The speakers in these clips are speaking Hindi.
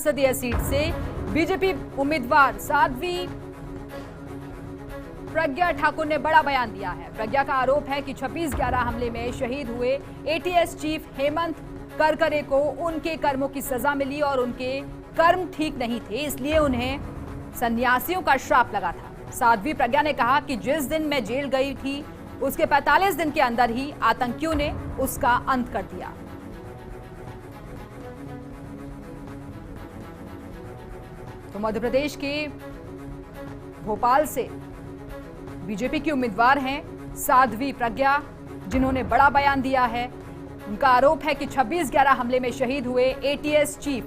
संसदीय सीट से बीजेपी उम्मीदवार साध्वी प्रज्ञा ठाकुर ने बड़ा बयान दिया है। प्रज्ञा का आरोप है कि 26/11 हमले में शहीद हुए एटीएस चीफ हेमंत करकरे को उनके कर्मों की सजा मिली और उनके कर्म ठीक नहीं थे, इसलिए उन्हें सन्यासियों का श्राप लगा था। साध्वी प्रज्ञा ने कहा कि जिस दिन मैं जेल गई थी उसके 45 दिन के अंदर ही आतंकियों ने उसका अंत कर दिया। तो मध्य प्रदेश के भोपाल से बीजेपी की उम्मीदवार हैं साध्वी प्रज्ञा, जिन्होंने बड़ा बयान दिया है। उनका आरोप है कि 26/11 हमले में शहीद हुए एटीएस चीफ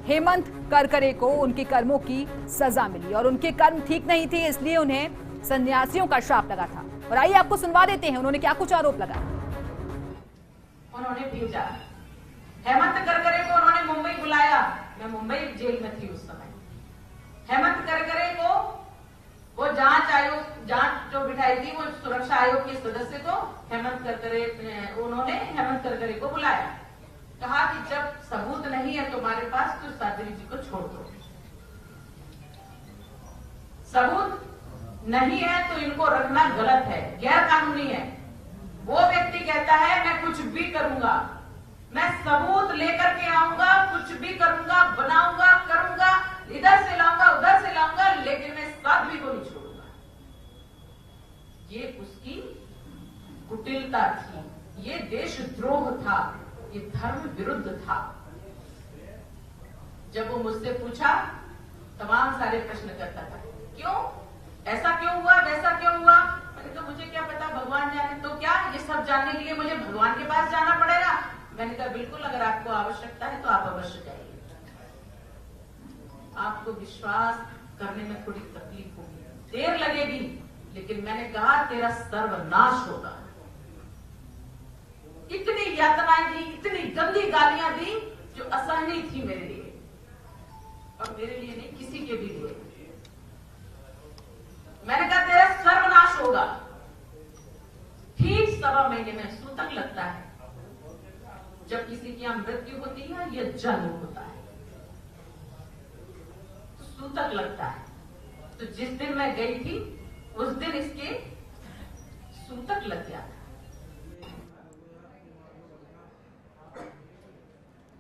हेमंत करकरे को उनके कर्मों की सजा मिली और उनके कर्म ठीक नहीं थे, इसलिए उन्हें सन्यासियों का श्राप लगा था। और आइए आपको सुनवा देते हैं उन्होंने क्या कुछ आरोप लगाया। उन्होंने भेजा हेमंत करकरे को, उन्होंने मुंबई बुलाया। मैं मुंबई जेल में थी उस समय। हेमंत करकरे को वो जांच जो बिठाई थी वो सुरक्षा आयोग के सदस्य को उन्होंने हेमंत करकरे को बुलाया। कहा कि जब सबूत नहीं है तुम्हारे पास तो साध्वी जी को छोड़ दो। सबूत नहीं है तो इनको रखना गलत है, गैर कानूनी है। वो व्यक्ति कहता है मैं कुछ भी करूंगा, मैं सबूत लेकर के आऊंगा, कुछ भी करूंगा, बनाऊंगा, करूंगा, इधर से लाऊंगा, उधर से लाऊंगा, लेकिन मैं साध्वी को नहीं छोड़ूंगा। ये उसकी कुटिलता थी, ये देशद्रोह था, ये धर्म विरुद्ध था। जब वो मुझसे पूछा तमाम सारे प्रश्न करता था, क्यों ऐसा क्यों हुआ, वैसा क्यों हुआ। मैंने कहा मुझे क्या पता, भगवान जाने। तो क्या ये सब जानने के लिए मुझे भगवान के पास जाना पड़ेगा। मैंने कहा बिल्कुल, अगर आपको आवश्यकता है तो आप अवश्य जाइए। आपको विश्वास करने में थोड़ी तकलीफ होगी, देर लगेगी, लेकिन मैंने कहा तेरा सर्वनाश होगा। इतनी यातनाएं दी, इतनी गंदी गालियां दी जो असहनीय थी मेरे लिए, और मेरे लिए नहीं, किसी के भी लिए। मैंने कहा तेरा सर्वनाश होगा। ठीक 1.25 महीने में सूतक लगता है। जब किसी की मृत्यु होती है या जन्म होता है तो सूतक लगता है। तो जिस दिन मैं गई थी उस दिन इसके सूतक लग गया था।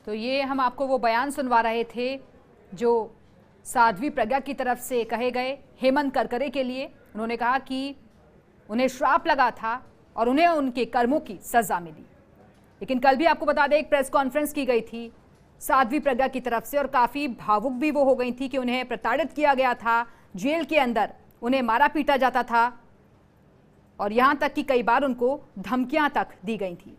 तो ये हम आपको वो बयान सुनवा रहे थे जो साध्वी प्रज्ञा की तरफ से कहे गए हेमंत करकरे के लिए। उन्होंने कहा कि उन्हें श्राप लगा था और उन्हें उनके कर्मों की सजा मिली। लेकिन कल भी आपको बता दें एक प्रेस कॉन्फ्रेंस की गई थी साध्वी प्रज्ञा की तरफ से और काफ़ी भावुक भी वो हो गई थी कि उन्हें प्रताड़ित किया गया था, जेल के अंदर उन्हें मारा पीटा जाता था और यहाँ तक कि कई बार उनको धमकियाँ तक दी गई थी।